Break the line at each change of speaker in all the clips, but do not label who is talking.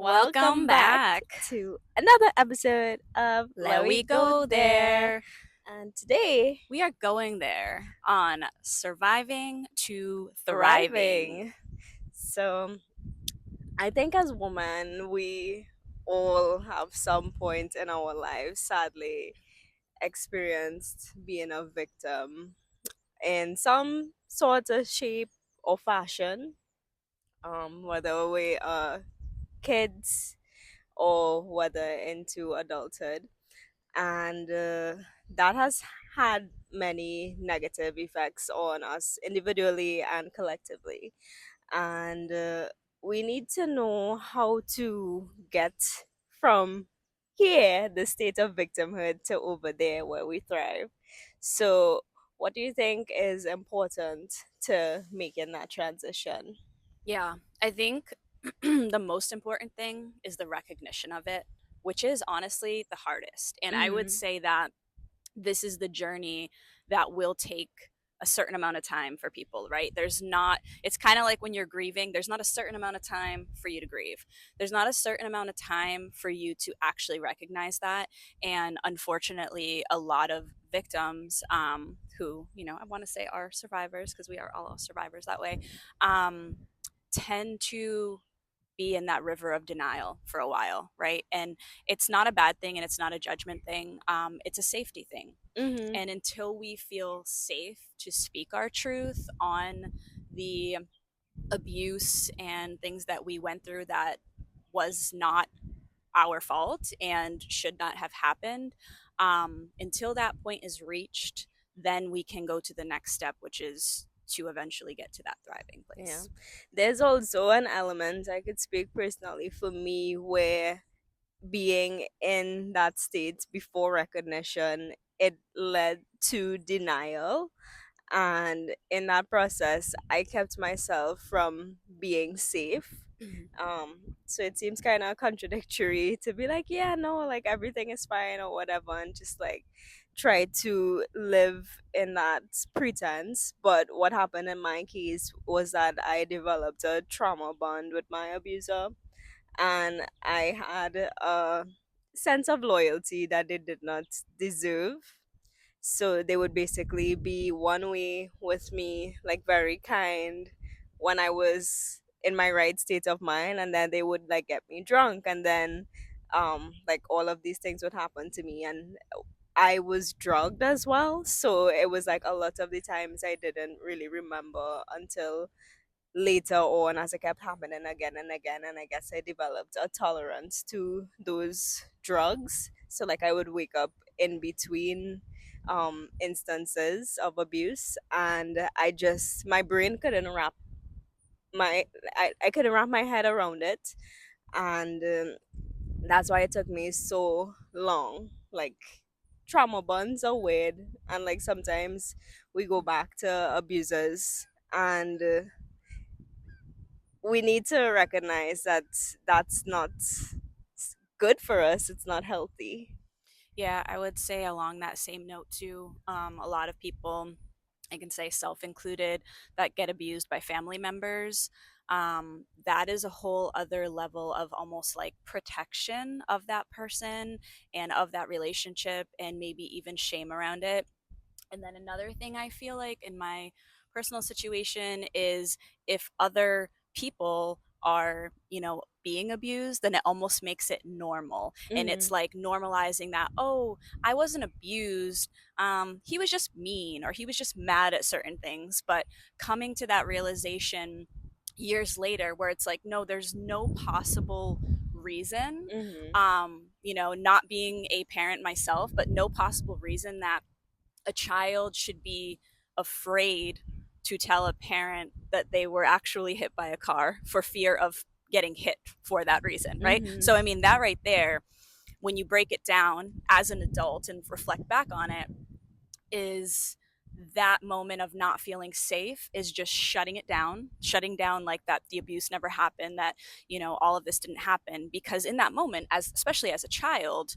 Welcome back
to another episode of
Let
Let We
We
Go
Go
There.
There.
And today,
We are going there on surviving to thriving.
thriving. So, I think as women, we all have some point in our lives, sadly, experienced being a victim in some sort of shape or fashion. Whether we are kids or whether into adulthood. And that has had many negative effects on us individually and collectively. And we need to know how to get from here, the state of victimhood, to over there where we thrive. So, what do you think is important to making that transition?
Yeah, I think the most important thing is the recognition of it, which is honestly the hardest. And I would
Mm-hmm.
say that this is the journey that will take a certain amount of time for people, right? There's not, it's kind of like when you're grieving, there's not a certain amount of time for you to grieve. There's not a certain amount of time for you to actually recognize that. And unfortunately, a lot of victims who, I want to say are survivors, because we are all survivors that way, um, tend to be in that river of denial for a while, right? And it's not a bad thing and it's not a judgment thing. It's a safety thing.
Mm-hmm.
And until we feel safe to speak our truth on the abuse and things that we went through that was not our fault and should not have happened, until that point is reached, then we can go to the next step, which is to eventually get to that thriving
Yeah.
place.
There's also an element I could speak personally for me where being in that state before recognition, it led to denial. And in that process, I kept myself from being safe. So it seems kind of contradictory to be like, yeah, no, like everything is fine or whatever, and just like try to live in that pretense. But what happened in my case was that I developed a trauma bond with my abuser, and I had a sense of loyalty that they did not deserve. So they would basically be one way with me, like very kind when I was in my right state of mind, and then they would like get me drunk, and then like all of these things would happen to me, and I was drugged as well. So it was like a lot of the times I didn't really remember until later on as it kept happening again and again, and I guess I developed a tolerance to those drugs. So like I would wake up in between instances of abuse, and I just my brain couldn't wrap I couldn't wrap my head around it. And that's why it took me so long. Like trauma bonds are weird, and like sometimes we go back to abusers, and we need to recognize that that's not good for us. It's not healthy.
Yeah, I would say along that same note too, a lot of people, I can say self included, that get abused by family members. That is a whole other level of almost like protection of that person and of that relationship, and maybe even shame around it. And then another thing I feel like in my personal situation is if other people are, being abused, then it almost makes it normal. And it's
Mm-hmm.
like normalizing that, oh, I wasn't abused. He was just mean or he was just mad at certain things. But coming to that realization years later where it's like, no, there's no possible reason,
Mm-hmm.
not being a parent myself, but no possible reason that a child should be afraid to tell a parent that they were actually hit by a car for fear of getting hit for that reason, right? So,
Mm-hmm.
I mean, that right there, when you break it down as an adult and reflect back on it, is that moment of not feeling safe is just shutting down like that the abuse never happened, that, all of this didn't happen. Because in that moment, as especially as a child,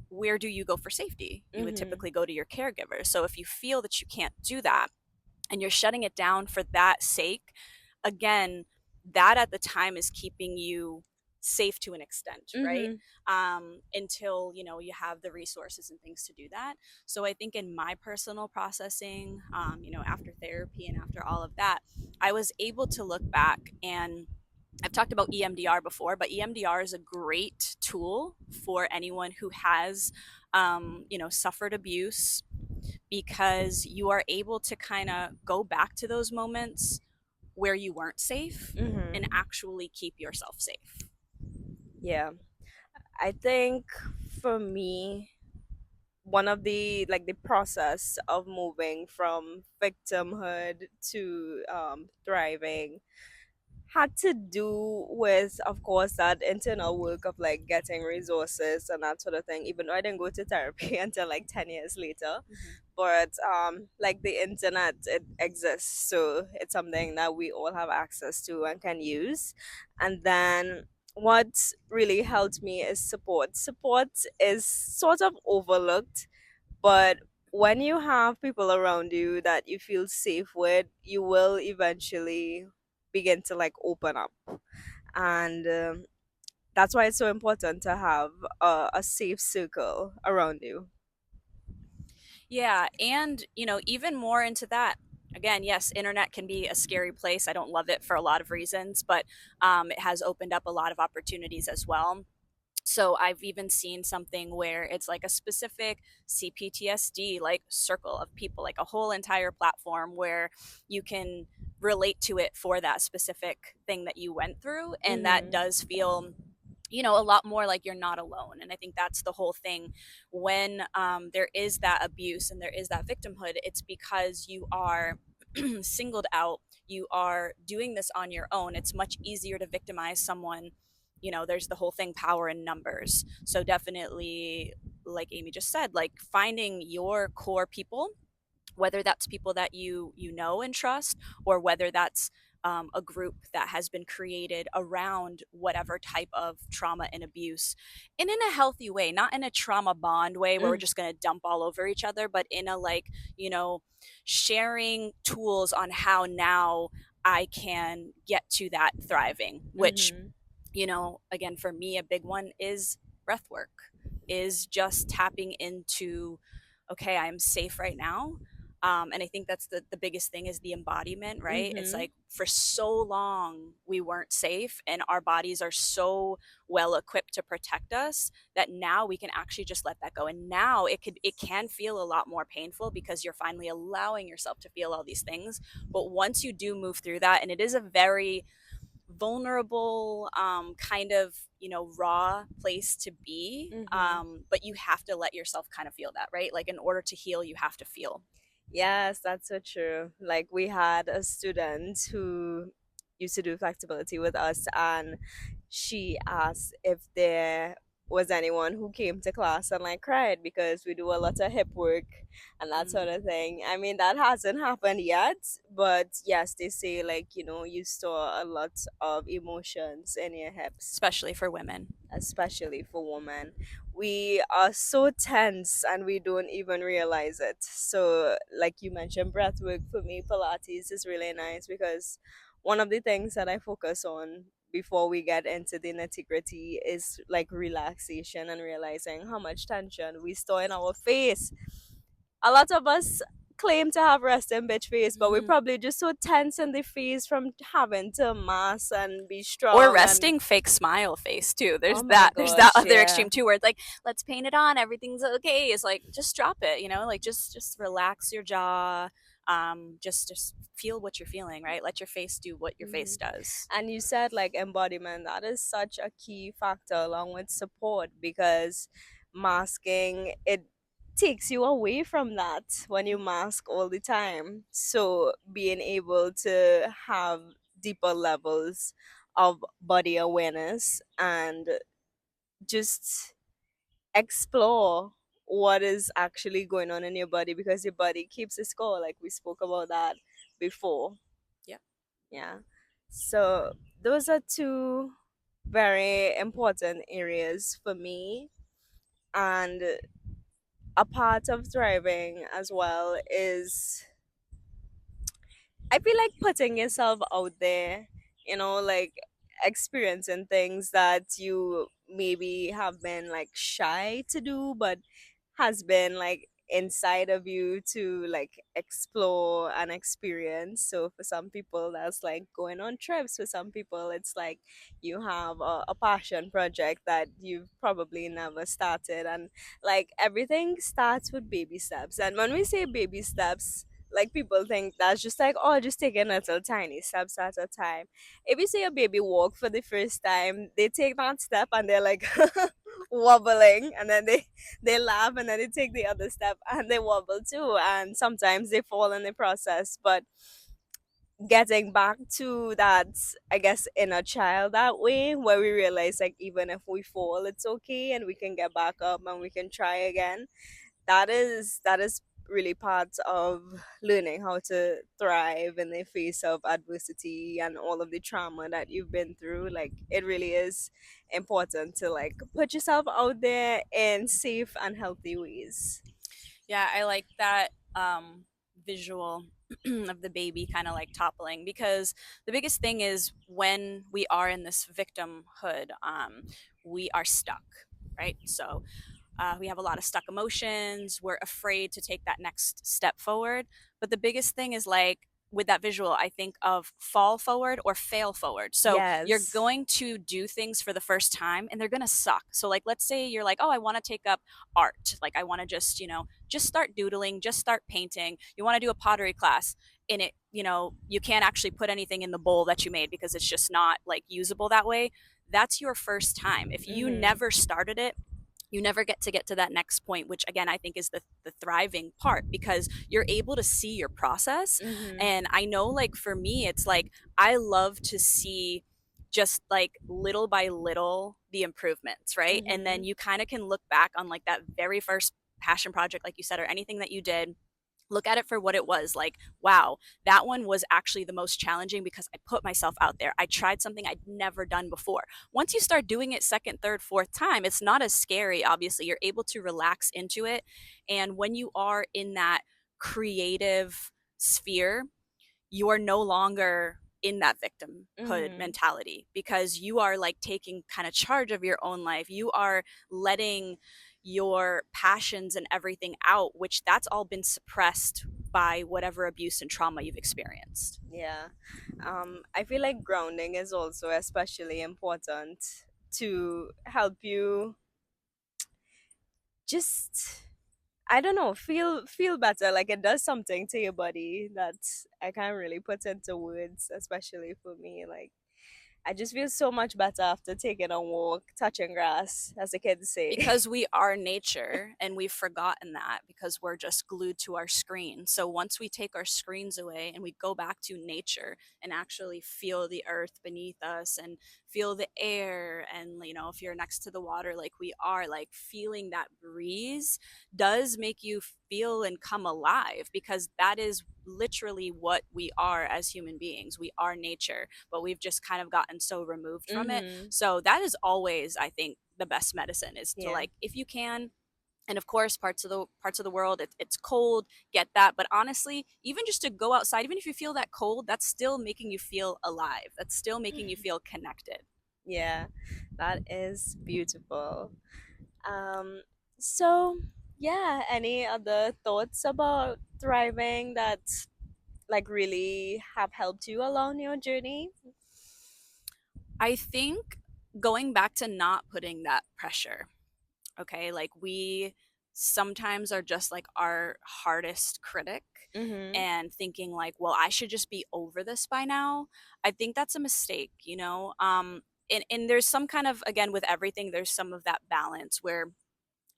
where do you go for safety? You would
Mm-hmm.
typically go to your caregiver. So if you feel that you can't do that and you're shutting it down for that sake, again, that at the time is keeping you safe to an extent, right?
Mm-hmm.
Until you have the resources and things to do that. So I think in my personal processing, after therapy and after all of that, I was able to look back, and I've talked about EMDR before, but EMDR is a great tool for anyone who has, suffered abuse, because you are able to kind of go back to those moments where you weren't safe and
Mm-hmm.
actually keep yourself safe.
Yeah. I think for me, one of the like the process of moving from victimhood to thriving had to do with, of course, that internal work of like getting resources and that sort of thing, even though I didn't go to therapy until like 10 years later.
Mm-hmm.
But like the internet, it exists, so it's something that we all have access to and can use. And then what really helped me is support is sort of overlooked, but when you have people around you that you feel safe with, you will eventually begin to like open up. And that's why it's so important to have a safe circle around you.
Yeah, and even more into that. Again, yes, internet can be a scary place. I don't love it for a lot of reasons, but it has opened up a lot of opportunities as well. So I've even seen something where it's like a specific CPTSD like circle of people, like a whole entire platform where you can relate to it for that specific thing that you went through, and that
Mm-hmm.
does feel a lot more like you're not alone. And I think that's the whole thing. When there is that abuse and there is that victimhood, it's because you are singled out. You are doing this on your own. It's much easier to victimize someone. There's the whole thing, power in numbers. So definitely, like Amy just said, like finding your core people, whether that's people that you know and trust, or whether that's a group that has been created around whatever type of trauma and abuse, and in a healthy way, not in a trauma bond way where we're
Mm-hmm.
just going to dump all over each other, but in a, like, sharing tools on how now I can get to that thriving, which,
Mm-hmm.
again, for me, a big one is breath work, is just tapping into, okay, I'm safe right now. And I think that's the biggest thing, is the embodiment, right? It's
Mm-hmm.
like for so long we weren't safe, and our bodies are so well equipped to protect us that now we can actually just let that go. And now it can feel a lot more painful because you're finally allowing yourself to feel all these things. But once you do move through that, and it is a very vulnerable, kind of, raw place to be,
Mm-hmm.
but you have to let yourself kind of feel that, right? Like, in order to heal, you have to feel.
Yes, that's so true. Like we had a student who used to do flexibility with us, and she asked if there was anyone who came to class and like cried because we do a lot of hip work and that sort of
Mm.
thing. I mean, that hasn't happened yet, but yes, they say like, you store a lot of emotions in your hips,
Especially for women.
especially for women. We are so tense and we don't even realize it. So, like you mentioned, breath work for me, Pilates is really nice because one of the things that I focus on before we get into the nitty gritty is like relaxation and realizing how much tension we store in our face. A lot of us claim to have resting bitch face, but we're
Mm-hmm.
probably just so tense in the face from having to mask and be
Or
strong and
resting fake smile face too.
oh
there's
my
that there's that
gosh,
other
yeah.
extreme too, where it's like, let's paint it on, everything's okay. It's like, just drop it, like, just relax your jaw. Just feel what you're feeling, right? Let your face do what your
Mhm.
face does.
And you said like embodiment, that is such a key factor along with support because masking it takes you away from that when you mask all the time. So being able to have deeper levels of body awareness and just explore what is actually going on in your body because your body keeps a score, like we spoke about that before.
Yeah.
Yeah. So those are two very important areas for me. And a part of thriving as well is, I feel like putting yourself out there, like experiencing things that you maybe have been like shy to do, but has been like inside of you to like explore and experience. So for some people that's like going on trips, for some people it's like you have a passion project that you've probably never started, and like everything starts with baby steps. And when we say baby steps, like people think that's just like, oh, just taking little tiny steps at a time. If you see a baby walk for the first time, they take that step and they're like wobbling, and then they laugh, and then they take the other step and they wobble too, and sometimes they fall in the process. But getting back to that, I guess, inner child that way, where we realize like even if we fall, it's okay and we can get back up and we can try again. That is really part of learning how to thrive in the face of adversity and all of the trauma that you've been through. Like it really is important to like put yourself out there in safe and healthy ways.
Yeah, I like that visual of the baby kind of like toppling, because the biggest thing is when we are in this victimhood, we are stuck, right? So we have a lot of stuck emotions. We're afraid to take that next step forward. But the biggest thing is like, with that visual, I think of fall forward or fail forward. So you're
Yes.
going to do things for the first time and they're going to suck. So, like, let's say you're like, oh, I want to take up art. Like, I want to just, just start doodling, just start painting. You want to do a pottery class. In it, you can't actually put anything in the bowl that you made because it's just not like usable that way. That's your first time. If you
Mhm.
never started it, you never get to that next point, which again I think is the thriving part, because you're able to see your process.
Mhm.
And I know, like, for me it's like I love to see just like little by little the improvements, right? And then
Mhm.
you kind of can look back on like that very first passion project, like you said, or anything that you did, look at it for what it was. Like, wow, that one was actually the most challenging because I put myself out there. I tried something I'd never done before. Once you start doing it second, third, fourth time, it's not as scary. Obviously, you're able to relax into it. And when you are in that creative sphere, you are no longer in that victimhood
Mhm.
mentality, because you are like taking kind of charge of your own life. You are letting your passions and everything out, which that's all been suppressed by whatever abuse and trauma you've experienced.
Yeah. I feel like grounding is also especially important to help you just, I don't know, feel better. Like it does something to your body that I can't really put into words, especially for me. Like I just feel so much better after taking a walk, touching grass, as the kids say.
Because we are nature and we've forgotten that because we're just glued to our screen. So once we take our screens away and we go back to nature and actually feel the earth beneath us and feel the air, and if you're next to the water like we are, like feeling that breeze does make you feel and come alive, because that is literally what we are as human beings. We are nature, but we've just kind of gotten so removed from it.
Mhm.
So that is always, I think, the best medicine, is to,
Yeah.
like, if you can. And of course, parts of the world, it's cold, get that. But honestly, even just to go outside, even if you feel that cold, that's still making you feel alive. That's still making you feel connected.
Yeah. That is beautiful. Um so yeah, any other thoughts about thriving that like really have helped you along your journey?
I think going back to not putting that pressure. Okay, like, we sometimes are just like our hardest critic,
Mhm.
and thinking like, well, I should just be over this by now. I think that's a mistake. And there's some kind of, again, with everything, there's some of that balance where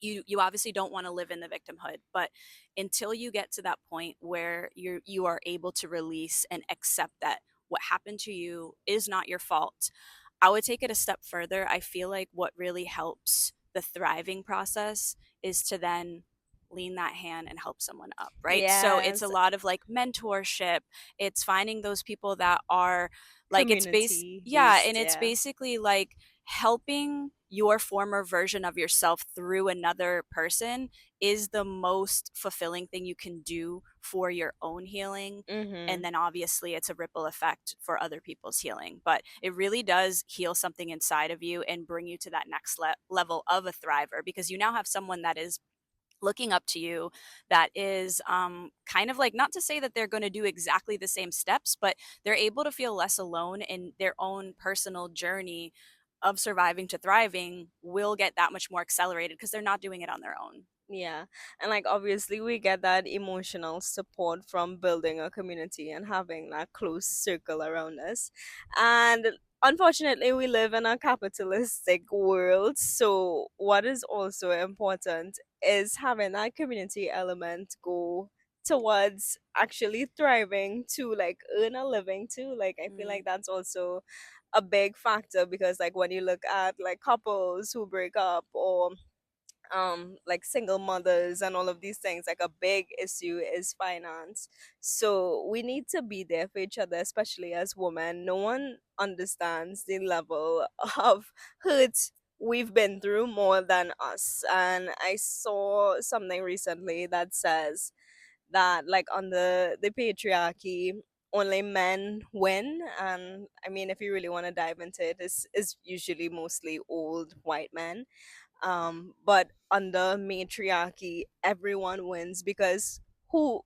you obviously don't want to live in the victimhood, but until you get to that point where you are able to release and accept that what happened to you is not your fault, I would take it a step further. I feel like what really helps the thriving process is to then lean that hand and help someone up, right? So it's a
Yes,
lot of like mentorship. It's finding those people that are like,
community
yeah,
based,
and it's
yeah.
basically like helping your former version of yourself through another person is the most fulfilling thing you can do for your own healing. And
Mhm.
then obviously it's a ripple effect for other people's healing, but it really does heal something inside of you and bring you to that next level of a thriver, because you now have someone that is looking up to you, that is kind of like, not to say that they're going to do exactly the same steps, but they're able to feel less alone in their own personal journey of surviving to thriving, will get that much more accelerated because they're not doing it on their own.
Yeah. And like obviously we get that emotional support from building a community and having that close circle around us. And unfortunately we live in a capitalistic world. So what is also important is having that community element go towards actually thriving to like earn a living too. Like I feel
Mm.
like that's also a big factor because like when you look at like couples who break up or like single mothers and all of these things, like a big issue is finance. So we need to be there for each other, especially as women. No one understands the level of hurt we've been through more than us. And I saw something recently that says that like on the patriarchy only men win. And I mean, if you really want to dive into it, it's usually mostly old white men, but under matriarchy everyone wins because who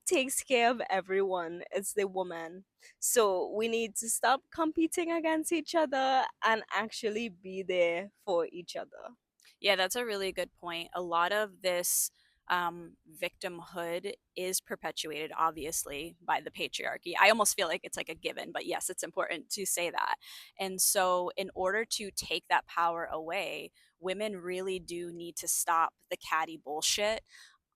takes care of everyone? It's the woman. So we need to stop competing against each other and actually be there for each other.
Yeah, that's a really good point. A lot of this victimhood is perpetuated, obviously, by the patriarchy. I almost feel like it's like a given, but yes, it's important to say that. And so, in order to take that power away, women really do need to stop the catty bullshit,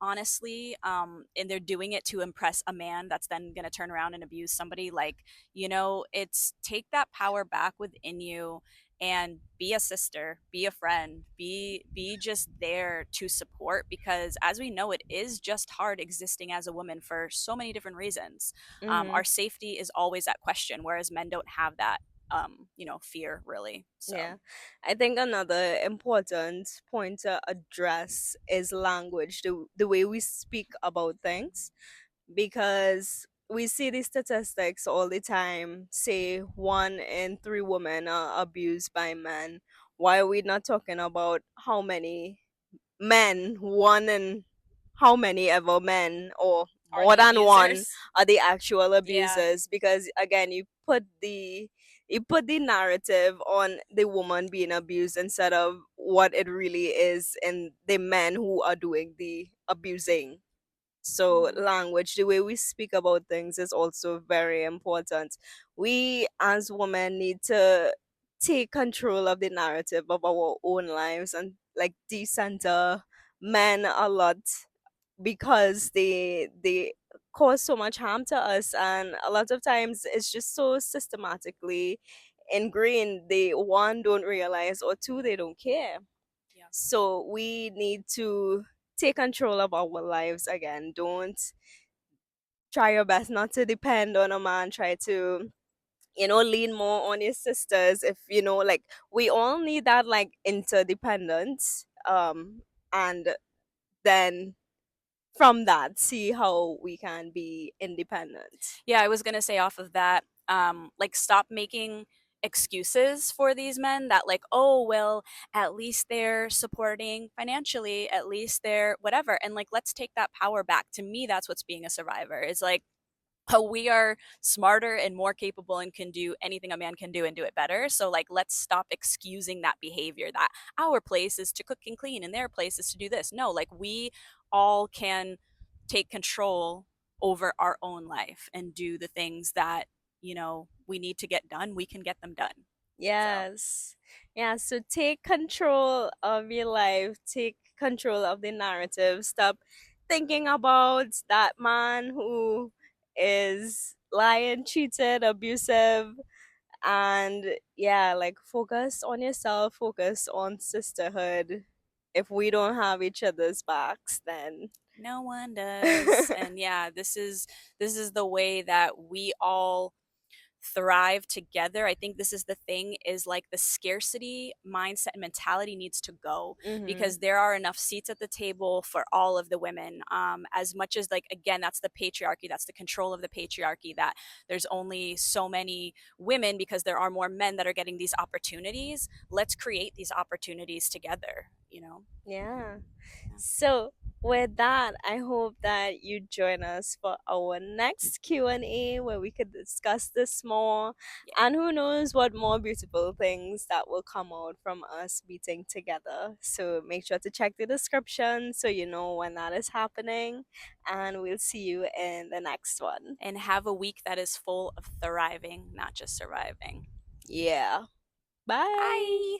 honestly. And they're doing it to impress a man that's then going to turn around and abuse somebody. Like, it's take that power back within you and be a sister, be a friend, be just there to support, because as we know, it is just hard existing as a woman for so many different reasons.
Mm-hmm.
Our safety is always at question, whereas men don't have that fear, really. So
Yeah. I think another important point to address is language, the way we speak about things, because we see these statistics all the time, say 1 in 3 women are abused by men. Why are we not talking about how many men, one in how many ever men, or
are
more
the
than one,
abusers.
are the actual
Yeah.
abusers? Because again, you put the narrative on the woman being abused instead of what it really is in the men who are doing the abusing. So
Mhm.
language, the way we speak about things is also very important. We as women need to take control of the narrative of our own lives and like decenter men a lot, because they cause so much harm to us, and a lot of times it's just so systematically ingrained. They, one, don't realize, or two, they don't care.
Yeah.
So we need to take control of our lives again. Don't try your best not to depend on a man. Try to, lean more on your sisters. If like, we all need that like interdependence. And then from that, see how we can be independent.
Yeah, I was gonna say off of that, like, stop making excuses for these men that, like, oh well, at least they're supporting financially, at least they're whatever, and like, let's take that power back. To me, that's what's being a survivor. Is like, oh, we are smarter and more capable and can do anything a man can do and do it better. So like, let's stop excusing that behavior, that our place is to cook and clean and their place is to do this. No, like, we all can take control over our own life and do the things that, we need to get done. We can get them done. So
Yes. Yeah, so take control of your life, take control of the narrative. Stop thinking about that man who is lying, cheated, abusive, and yeah, like focus on yourself, focus on sisterhood. If we don't have each other's backs, then
no one does. And yeah, this is the way that we all thrive together. I think this is the thing, is like the scarcity mindset and mentality needs to go,
Mm-hmm.
because there are enough seats at the table for all of the women. As much as, like, again, that's the patriarchy, that's the control of the patriarchy, that there's only so many women because there are more men that are getting these opportunities. Let's create these opportunities together, you know?
Yeah.
Yeah.
So with that, I hope that you join us for our next Q&A where we could discuss this more,
Yeah.
and who knows what more beautiful things that will come out from us meeting together. So make sure to check the description so you know when that is happening, and we'll see you in the next one.
And have a week that is full of thriving, not just surviving.
Yeah. Bye.
Bye.